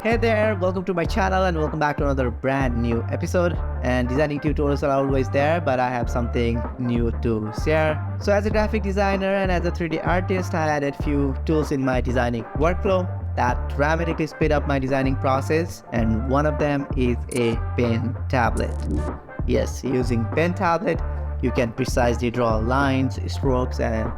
Hey there, welcome to my channel and welcome back to another brand new episode. And designing tutorials are always there, but I have something new to share. So as a graphic designer and as a 3D artist, I added few tools in my designing workflow that dramatically speed up my designing process, and one of them is a pen tablet. Yes, using pen tablet, you can precisely draw lines, strokes, and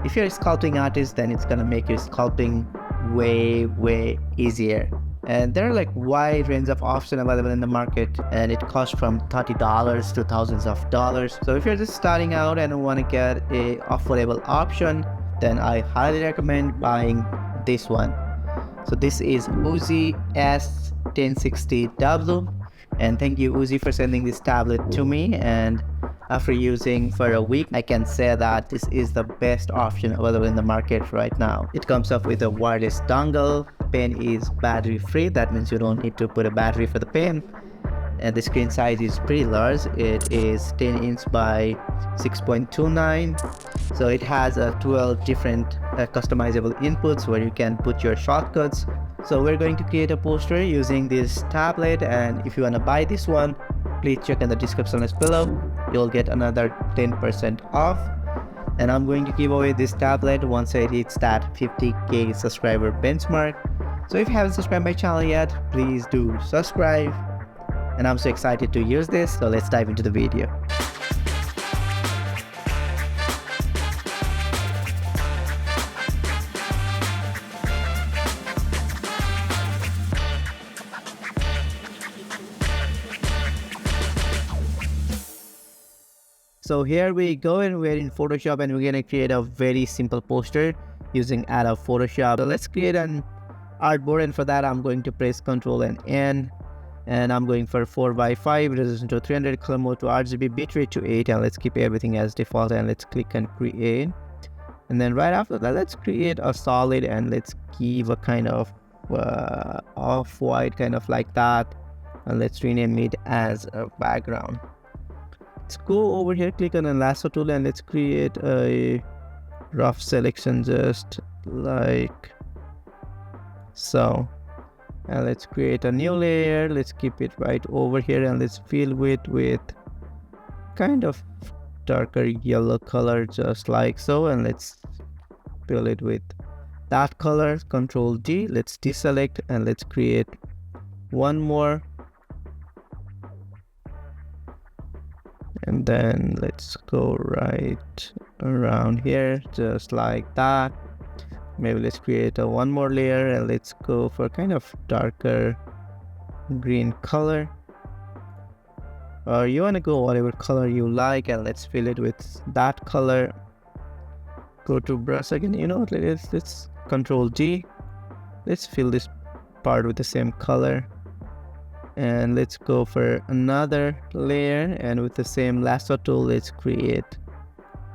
if you're a sculpting artist, then it's gonna make your sculpting way easier. And there are like wide range of options available in the market, and it costs from $30 to thousands of dollars. So if you're just starting out and want to get a affordable option, then I highly recommend buying this one. So this is UGEE S1060W, and thank you UGEE for sending this tablet to me. And after using for a week, I can say that this is the best option available in the market right now. It comes up with a wireless dongle. Pen is battery free, that means you don't need to put a battery for the pen. And the screen size is pretty large. It is 10 inch by 6.29. So it has 12 different customizable inputs where you can put your shortcuts. So we're going to create a poster using this tablet, and if you want to buy this one, please check in the description list below. You'll get another 10% off. And I'm going to give away this tablet once I reach that 50k subscriber benchmark. So if you haven't subscribed my channel yet, please do subscribe. And I'm so excited to use this, so let's dive into the video. So here we go, and we're in Photoshop, and we're gonna create a very simple poster using Adobe Photoshop. So let's create an artboard, and for that I'm going to press Ctrl and N, and I'm going for 4:5 resolution to 300, color mode to RGB, bitrate to 8, and let's keep everything as default, and let's click and create. And then right after that, let's create a solid, and let's give a kind of off-white, kind of like that, and let's rename it as a background. Let's go over here, click on the lasso tool, and let's create a rough selection just like so. And let's create a new layer. Let's keep it right over here, and let's fill it with kind of darker yellow color just like so, and let's fill it with that color. Control D, let's deselect, and let's create one more. And then let's go right around here just like that. Maybe let's create one more layer, and let's go for kind of darker green color, or you want to go whatever color you like, and let's fill it with that color. Go to brush again, you know, let's Control G, let's fill this part with the same color. And let's go for another layer, and with the same lasso tool, let's create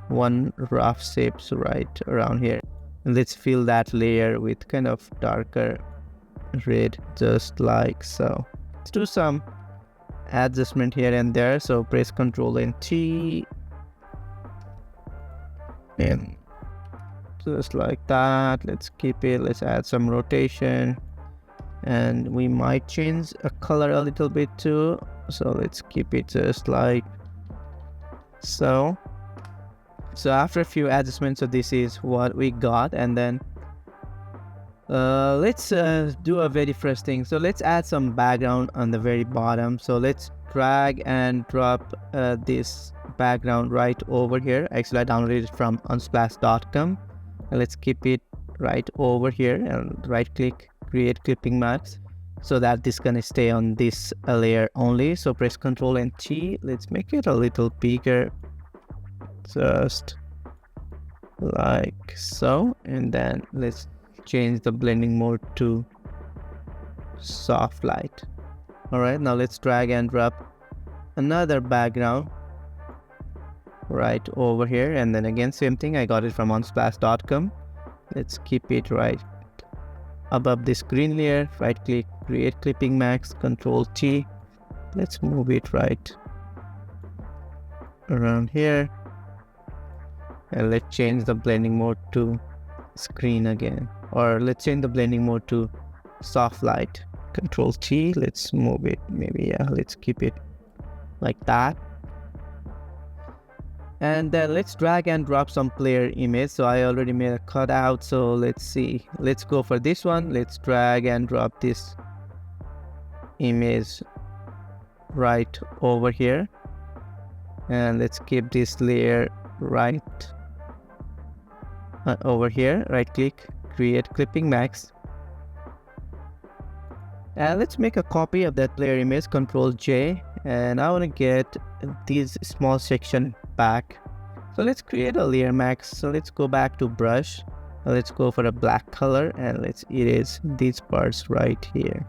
one rough shapes right around here, and let's fill that layer with kind of darker red just like so. Let's do some adjustment here and there, so press Ctrl and T, and just like that. Let's keep it, let's add some rotation, and we might change a color a little bit too, so let's keep it just like so. So after a few adjustments, so this is what we got. And then let's do a very first thing. So let's add some background on the very bottom. So let's drag and drop this background right over here. Actually, I downloaded it from unsplash.com, and let's keep it right over here, and right click, create clipping mask, so that this gonna stay on this layer only. So press Ctrl and T, let's make it a little bigger just like so, and then let's change the blending mode to soft light. All right, now let's drag and drop another background right over here, and then again same thing, I got it from unsplash.com. Let's keep it right above this green layer, right click, create clipping mask, Control T, let's move it right around here, and let's change the blending mode to screen again, or let's change the blending mode to soft light. Control T, let's move it, maybe, yeah, let's keep it like that. And then let's drag and drop some player image. So I already made a cutout, so let's see, let's go for this one. Let's drag and drop this image right over here, and let's keep this layer right over here. Right click, create clipping mask, and let's make a copy of that player image. Control J, and I want to get this small section back, so let's create a layer mask. So let's go back to brush, let's go for a black color, and let's erase these parts right here.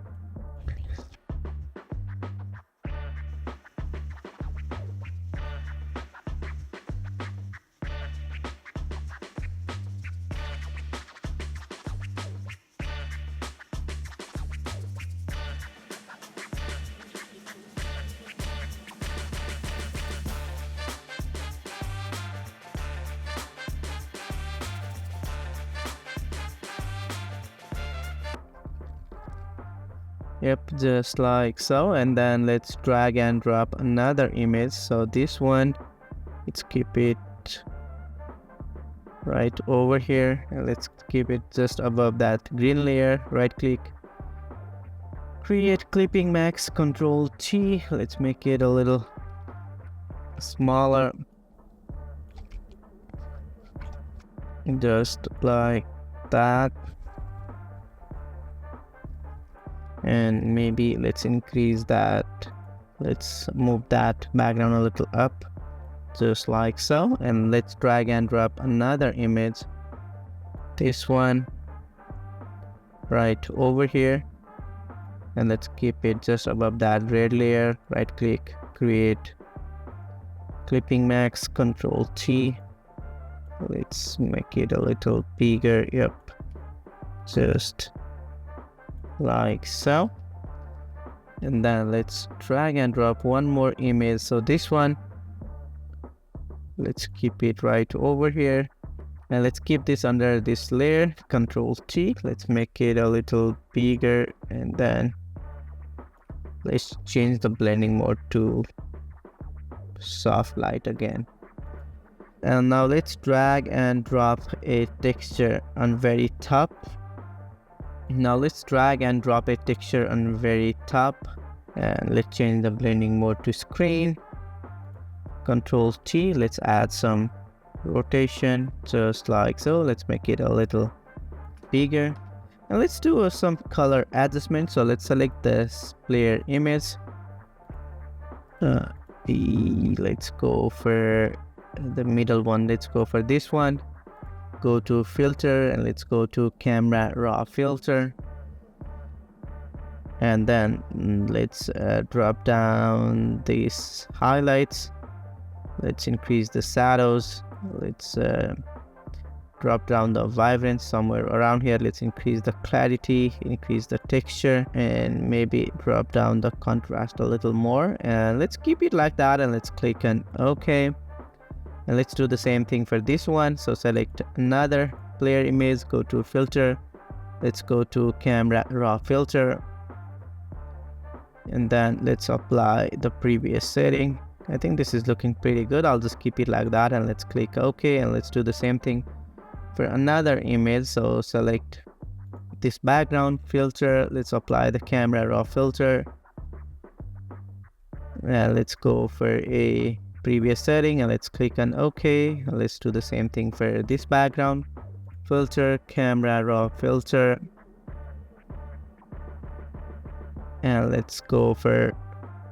Yep, just like so. And then let's drag and drop another image. So this one, let's keep it right over here, and let's keep it just above that green layer. Right click, create clipping mask, Control T, let's make it a little smaller, just like that. And maybe let's increase that, let's move that background a little up, just like so. And let's drag and drop another image, this one right over here, and let's keep it just above that red layer. Right click, create clipping mask, Control T, let's make it a little bigger. Yep, just like so. And then let's drag and drop one more image. So this one, let's keep it right over here, and let's keep this under this layer. Control T, let's make it a little bigger, and then let's change the blending mode to soft light again. And now let's drag and drop a texture on very top. Now let's drag and drop a texture on very top, and let's change the blending mode to screen. Control T, let's add some rotation, just like so. Let's make it a little bigger, and let's do some color adjustment. So let's select this player image, let's go for the middle one, let's go for this one. Go to filter, and let's go to camera raw filter, and then let's drop down these highlights, let's increase the shadows, let's drop down the vibrance somewhere around here, let's increase the clarity, increase the texture, and maybe drop down the contrast a little more, and let's keep it like that. And let's click on OK. And let's do the same thing for this one. So select another player image, go to filter, let's go to camera raw filter, and then let's apply the previous setting. I think this is looking pretty good. I'll just keep it like that, and let's click OK. And let's do the same thing for another image. So select this background, filter, let's apply the camera raw filter, and let's go for a previous setting, and let's click on OK. Let's do the same thing for this background, filter, camera raw filter, and let's go for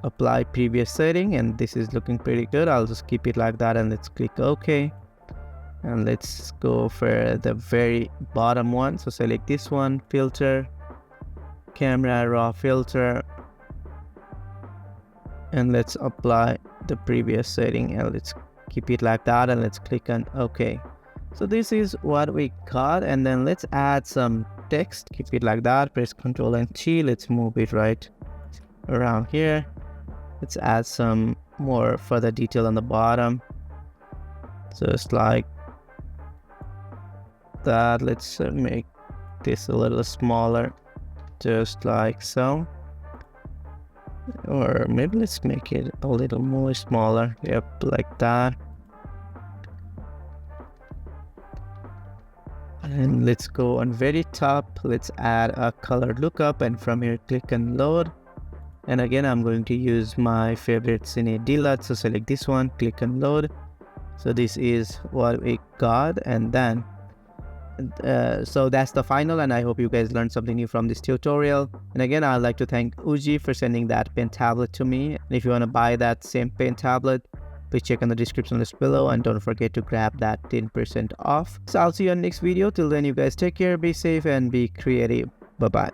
apply previous setting, and this is looking pretty good. I'll just keep it like that, and let's click OK. And let's go for the very bottom one. So select this one, filter, camera raw filter, and let's apply the previous setting, and let's keep it like that, and let's click on OK. So this is what we got, and then let's add some text. Keep it like that, press Ctrl and T, let's move it right around here. Let's add some more further detail on the bottom, just like that. Let's make this a little smaller, just like so. Or maybe let's make it a little more smaller. Yep, like that. And let's go on very top. Let's add a color lookup, and from here click and load. And again, I'm going to use my favorite Cine Deluxe. So select this one, click and load. So this is what we got. And then so that's the final, and I hope you guys learned something new from this tutorial. And again, I'd like to thank UGEE for sending that pen tablet to me. And if you want to buy that same pen tablet, please check on the description list below, and don't forget to grab that 10% off. So I'll see you on next video. Till then, you guys take care, be safe, and be creative. Bye bye.